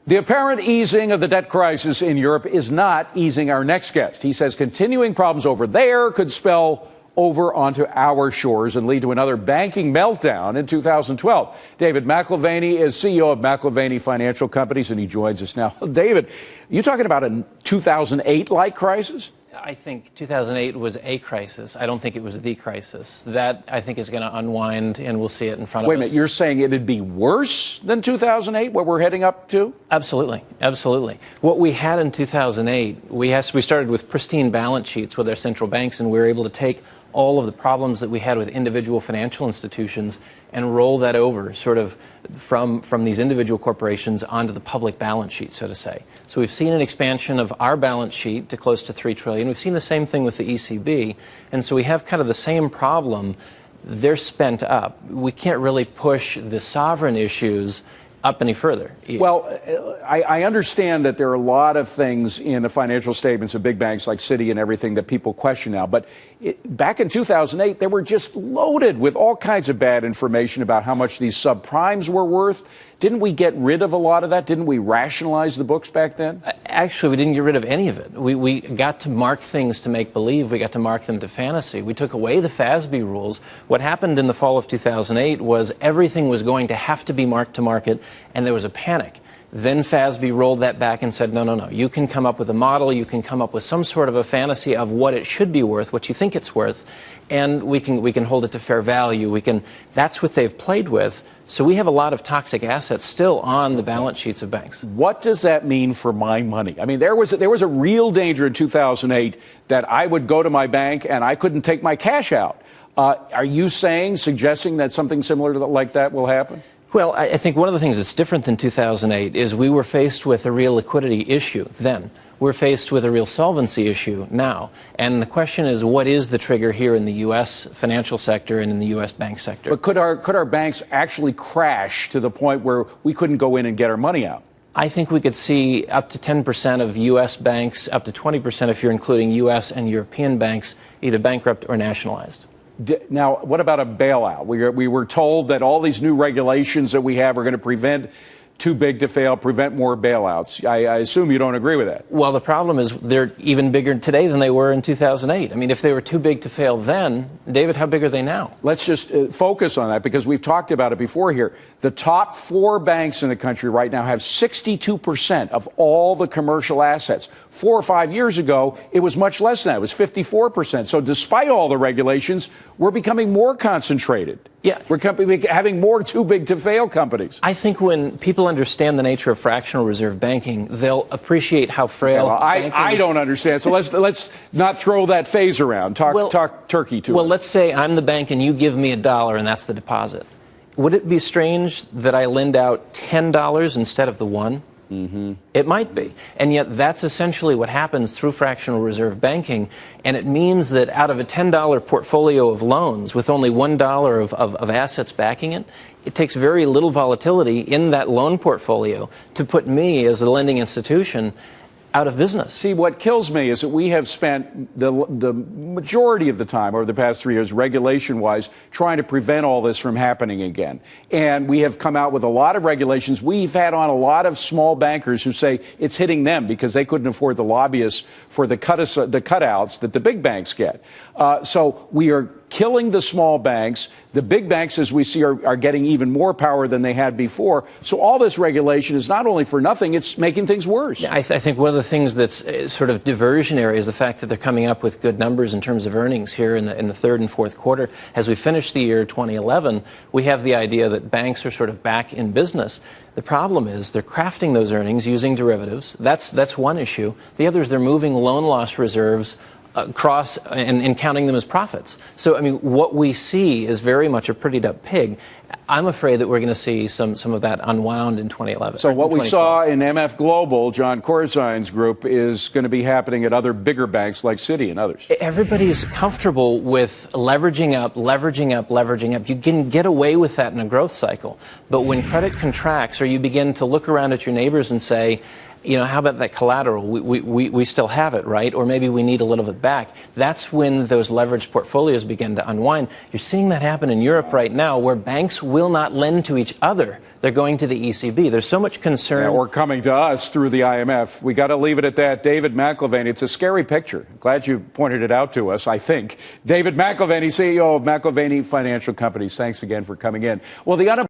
The apparent easing of the debt crisis in Europe is not easing our next guest. He says continuing problems over there could spell over onto our shores and lead to another banking meltdown in 2012. David McAlvany is CEO of McAlvany Financial Companies, and he joins us now. David, you talking about a 2008-like crisis? I think 2008 was a crisis. I don't think it was the crisis. That, I think, is going to unwind, and we'll see it in front of us. Wait a minute, you're saying it'd be worse than 2008, what we're heading up to? Absolutely, absolutely. What we had in 2008, we started with pristine balance sheets with our central banks, and we were able to take all of the problems that we had with individual financial institutions and roll that over sort of from these individual corporations onto the public balance sheet, so to say. So we've seen an expansion of our balance sheet to close to $3 trillion. We've seen the same thing with the ECB. And so we have kind of the same problem. They're spent up. We can't really push the sovereign issues up any further. Well, I understand that there are a lot of things in the financial statements of big banks like Citi and everything that people question now. But back in 2008, they were just loaded with all kinds of bad information about how much these subprimes were worth. Didn't we get rid of a lot of that? Didn't we rationalize the books back then? Actually, we didn't get rid of any of it. We got to mark things to make believe. We got to mark them to fantasy. We took away the FASB rules. What happened in the fall of 2008 was everything was going to have to be marked to market, and there was a panic. Then FASB rolled that back and said, no. You can come up with a model. You can come up with some sort of a fantasy of what it should be worth, what you think it's worth, and we can hold it to fair value. That's what they've played with. So we have a lot of toxic assets still on the balance sheets of banks. What does that mean for my money? I mean, there was a real danger in 2008 that I would go to my bank and I couldn't take my cash out. Are you suggesting that something similar to like that will happen? Well, I think one of the things that's different than 2008 is we were faced with a real liquidity issue then. We're faced with a real solvency issue now. And the question is, what is the trigger here in the U.S. financial sector and in the U.S. bank sector? But could our banks actually crash to the point where we couldn't go in and get our money out? I think we could see up to 10% of U.S. banks, up to 20% if you're including U.S. and European banks, either bankrupt or nationalized. Now, what about a bailout? We were told that all these new regulations that we have are going to prevent too big to fail, prevent more bailouts. I assume you don't agree with that. Well, the problem is they're even bigger today than they were in 2008. I mean, if they were too big to fail then, David, how big are they now? Let's just focus on that because we've talked about it before here. The top 4 banks in the country right now have 62% of all the commercial assets. 4 or 5 years ago, it was much less than that. It was 54%. So despite all the regulations, we're becoming more concentrated. Yeah. We're having more too big to fail companies. I think when people understand the nature of fractional reserve banking, they'll appreciate how frail banking I don't understand. So let's not throw that phase around. Talk turkey to us. Well, let's say I'm the bank and you give me $1 and that's the deposit. Would it be strange that I lend out $10 instead of the $1? Mm-hmm. It might be. And yet that's essentially what happens through fractional reserve banking. And it means that out of a $10 portfolio of loans with only $1 of assets backing it, it takes very little volatility in that loan portfolio to put me as a lending institution out of business. See, what kills me is that we have spent the majority of the time over the past 3 years, regulation-wise, trying to prevent all this from happening again. And we have come out with a lot of regulations. We've had on a lot of small bankers who say it's hitting them because they couldn't afford the lobbyists for the cutouts that the big banks get. So we are killing the small banks. The big banks, as we see, are getting even more power than they had before. So all this regulation is not only for nothing, it's making things worse. Yeah, I think one of the things that's sort of diversionary is the fact that they're coming up with good numbers in terms of earnings here in the third and fourth quarter. As we finish the year 2011, we have the idea that banks are sort of back in business. The problem is they're crafting those earnings using derivatives. That's one issue. The other is they're moving loan loss reserves across and counting them as profits. So, I mean, what we see is very much a prettied up pig. I'm afraid that we're going to see some of that unwound in 2011. So what we saw in MF Global, John Corzine's group, is going to be happening at other bigger banks like Citi and others. Everybody's comfortable with leveraging up. You can get away with that in a growth cycle. But when credit contracts or you begin to look around at your neighbors and say, how about that collateral? We still have it, right? Or maybe we need a little bit back. That's when those leveraged portfolios begin to unwind. You're seeing that happen in Europe right now, where banks will not lend to each other. They're going to the ECB. There's so much concern. Or coming to us through the IMF. We got to leave it at that. David McAlvany, it's a scary picture. Glad you pointed it out to us, I think. David McAlvany, CEO of McAlvany Financial Companies. Thanks again for coming in. Well, the